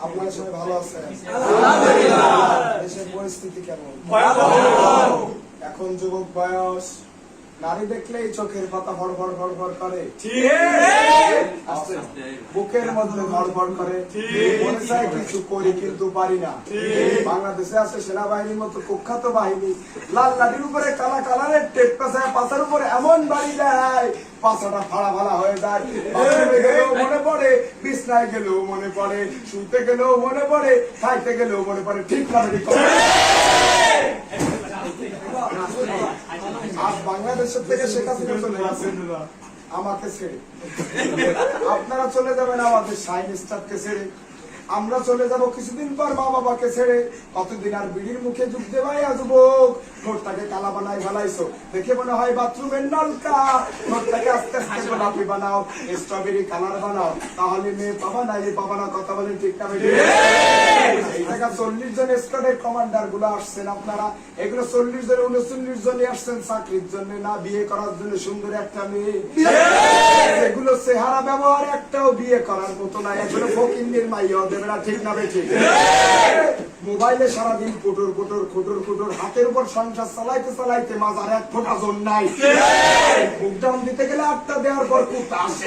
আপনারা সবাই ভালো আছেন? দেশের পরিস্থিতি কেমন? এখন যুবক বয়স, নারী দেখলেই চোখের পাতা ফড়ফড় ফড়ফড় করে, বুকের মধ্যে ধড়ফড় করে, মনে চায় কিছু করি কিন্তু পারি না। বাংলাদেশে আছে সেনাবাহিনীর মতো কুখ্যাত বাহিনী, লাল লাঠির উপরে কালা কালারের টেপ পেঁচায় পাশার উপরে এমন বাড়ি দেয় পাছাটা ফাড়া ফাড়া হয়ে যায়। বাথরুমে গেলেও মনে পড়ে, বিছনায় গেলেও মনে পড়ে, শুতে গেলেও মনে পড়ে, খাইতে গেলেও মনে পড়ে। ঠিক না ঠিক? আজ বাংলাদেশের থেকে শেখ হাসিনা চলে গেছেন আমাকে ছেড়ে, আপনারা চলে যাবেন আমাদের শাইন স্টারকে ছেড়ে, আমরা চলে যাব কিছুদিন পর মা বাবাকে ছেড়ে। কতদিন আর বিড়ির মুখে যুগ দেবাই যুবক, ঠোঁটটাকে কালা বানাই ফেলাইছো, দেখে মনে হয় বাথরুমের নলকা। ঠোঁটটাকে আস্তে আস্তে গোলাপি বানাও, স্ট্রবেরি কালার বানাও, তাহলে মেয়ে পাবা না, এই পাবা না। কথা বলেন ঠিক না? এই জায়গা 40 জন স্কোয়াডের কমান্ডার গুলো আসছেন আপনারা, এগুলো 40 জন 39 জনই আসছেন চাকরির জন্য না, বিয়ে করার জন্য। সুন্দর একটা মেয়ে, এগুলো চেহারা ব্যবহার একটাও বিয়ে করার মতো না, এগুলো ফকিন্নির মাইয়া দেবে না। ঠিক না বেঠি? মোবাইলে সারাদিন কুটুর কুটুর খুটুর খুটুর, হাতের উপর সংসার চালাইতে চালাইতে মাজার এক ফোঁটা জোর নাই। মুখডাউন দিতে গেলে 8টা দেওয়ার পর কুটা আসে।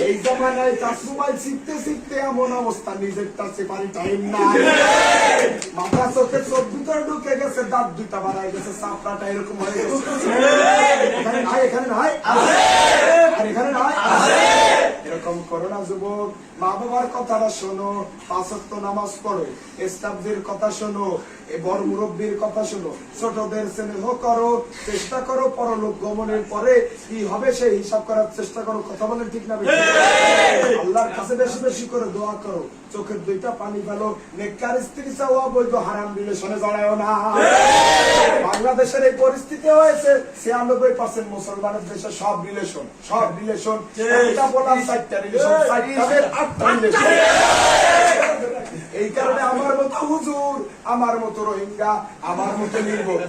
এই জামানায় টাচ মোবাইল শিখতে শিখতে এমন অবস্থা, নিজের টাচে পারি টাইম নাই। মাথা চোখে চোখ ভিতরে ঢুকে গেছে, দাঁত দুটা বাড়াই গেছে, চাপড়াটা এরকম হয়ে গেছে। এখানে নাই, এখানে নাই, আর এখানে নাই। এরকম করো না যুবক, মা বাবার কথাটা শোনো, 5 ওয়াক্ত নামাজ পড়ো, স্টাফদের কথা শোনো, বড় মুরব্বীর কথা শোনো, ছোটদের স্নেহ করো, চেষ্টা করো পরলোক গমনের পরে কি হবে সেই হিসাব করার চেষ্টা করো। কথা বলেন ঠিক না? আল্লাহর কাছে বেশি বেশি করে দোয়া করো, চোখের 2টা পানি ফেলো, নেককার স্ত্রী চাও, অবৈধ হারাম রিলেশনে জড়ায়ও না। বাংলাদেশের এই পরিস্থিতি হয়েছে, 96% মুসলমানের দেশে সব রিলেশন, সব রিলেশন। একটা বললাম 4টা রিলেশন, 4টাদের 8টা রিলেশন। এই কারণে আমার মতো হুজুর, আমার মতো রোহিঙ্গা, আমার মতো নির্ভর,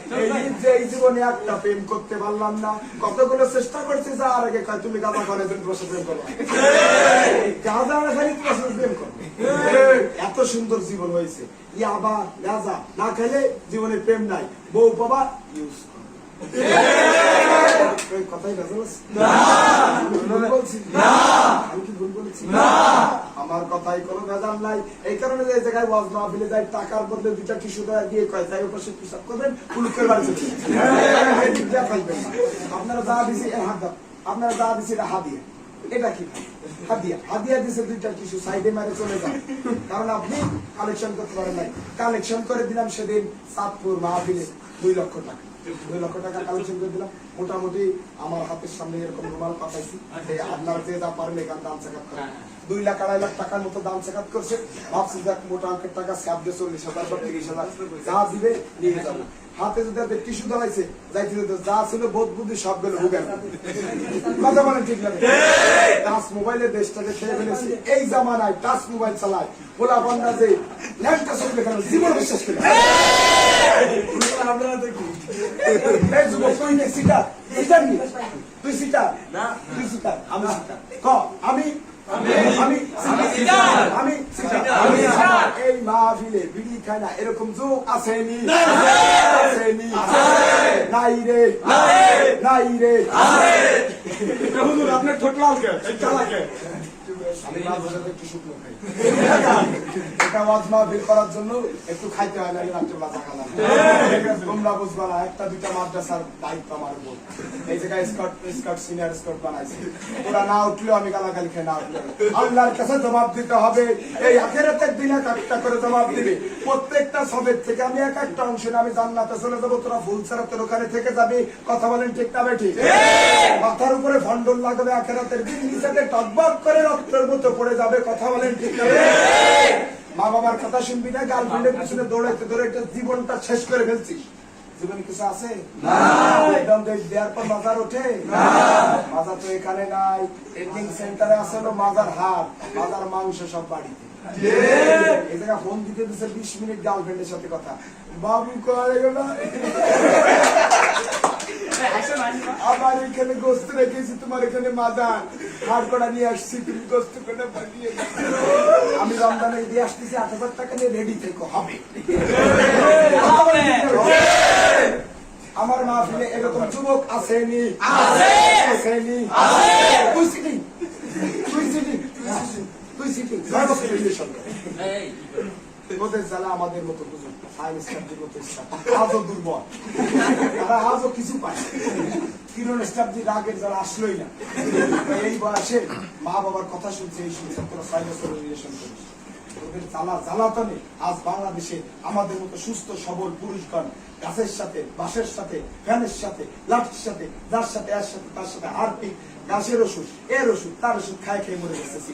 এই জীবনে একটা প্রেম করতে পারলাম না। কতগুলো চেষ্টা করছি, যা আর আগে কয় তুমি গাঁজা করে তুমি প্রশ্ন প্রেম করো, গাঁজা খালি প্রশ্ন প্রেম করো। এত সুন্দর জীবন হয়েছে, ইয়াবা গাঁজা না খেলে জীবনে প্রেম নাই, বউ বাবা ইউজ করো। কথাই আমার কথাই কোনো ভেজাল নাই। এই কারণে যে জায়গায় ওয়াজ মাহফিলে যাই, টাকার বদলে 2টা টিস্যু দিয়ে কয় তাই উপর সে পিসাব করবেন, পুলুকের বাড়ি থাকবেন। আপনারা যা দিছি হাত দাও, আপনারা যা দিছি এটা হাদিয়া। এটা কি হাদিয়া? হাদিয়া দিছে 2টা টিস্যু, সাইডে মারে চলে যান, কারণ আপনি কালেকশন করতে পারেন নাই। কালেকশন করে দিলাম সেদিন চাঁদপুর মাহফিলে 2 লক্ষ টাকা। 2 লক্ষ টাকা কালেকশন করে দিলাম। মোটামুটি আমার হাতের সামনে এরকম রুমাল পাঠাইছি, আপনার যে যা পারেন এখান দান সাকাত করেন। 2 লাখ 2.5 লাখ টাকার মতো দান সাকাত করছে। ভাবছি যাক মোটা অঙ্কের টাকা, স্যাপ দিয়ে 40,000 বা 30,000 যা দিবে নিয়ে যাবো। হাতে যদি টিস্যু ধরাইছে, যাইতে যা ছিল বোধ বুদ্ধি সব গেল ভুগেন। কথা বলেন ঠিক লাগে? টাচ মোবাইলে দেশটাকে খেয়ে ফেলেছি। এই জামানায় টাচ মোবাইল চালায় পোলা বান্ধা যে ল্যাংটা চলবে কেন, জীবন বিশ্বাস করে। এই যুবক তুই নে সিটার, সিটার নি, তুই সিটার না, তুই সিটার, আমি সিটার। ক আমি এই মাহফিলে বিড়ি খায় না এরকম যুগ আসেনি, নাই রে, নাই রে। আপনার ঠোঁট লাল কে? আমি একটু শুকনো খাই, এটা ওয়াজ মাহফিল করার জন্য একটু খাইতে হয় না, রাত্রেবেলা থাকা না। তোমরা বুঝবা না, 1টা 2টা মাদ্রাসার দায়িত্ব আমার উপর। এই জায়গায় স্কট সিনিয়র স্কট বানাইছে, ওরা না উঠলেও আমি গালাগালি খেয়ে না উঠলে আল্লাহর কাছে জবাব দিতে হবে। এই আখিরাতের দিন একটা করে জবাব দিবে। প্রত্যেকটা সবের থেকে আমি একটা অংশ না, আমি জান্নাতে চলে যাবো, তোরা ফুল ছাড়া তোর ওখানে থেকে যাবি। কথা বলেন ঠিক না বেঠি? মাথার উপরে ভন্ডল লাগবে, আখিরাতের দিন নিচেতে টকবক করে রক্তের মতো পড়ে যাবে। কথা বলেন ঠিক না? মা বাবার কথা শুনবি না, গার্লফ্রেন্ডের পিছনে দৌড়াইতে দৌড়াইতে জীবনটা শেষ করে ফেলছিস। জীবনে কিছু আছে না, একদম দেওয়ার পর মাজার ওঠে না। মাজার তো এখানে নাই, ট্রেনিং সেন্টারে আছে হলো মাজার হাট, মাজার মাংস সব বাড়িতে। এই জায়গা ফোন দিতে দিচ্ছে 20 মিনিট গার্লফ্রেন্ডের সাথে কথা। বাবু কয়ে গেল আমার এখানে গোস্ত রেখেছি, তোমার এখানে মাজার। হাড় কড়া নিয়ে আসছি, তুমি কষ্ট করে বানিয়ে দাও। আমি রমজানে দিয়ে আসতেছি 8,000 টাকা নিয়ে রেডি থেকে হবে। আমার মাহফিলে এরকম যুবক আসেনি? আসেনি? তুই সিটিং, তুই সিটিং, তুই সিটিং। ওদের জ্বালা আমাদের মতো বুঝুন, আজও দুর্বল, তারা আজও কিছু পায়। কিরণ স্টাফজি রাগের জ্বালা আসলোই না। এই বয়সে মা বাবার কথা শুনছে, এই শুনছে তোরা 6 বছর রিলেশন করিস। ওদের জ্বালাতনে আজ বাংলাদেশে আমাদের মতো সুস্থ সবল পুরুষগণ গাছের সাথে, বাঁশের সাথে, ফ্যানের সাথে, লাঠির সাথে, যার সাথে এর সাথে তার সাথে হারপিক, গাছের ওষুধ, এর ওষুধ, তার ওষুধ খায় খেয়ে মরে গেছে।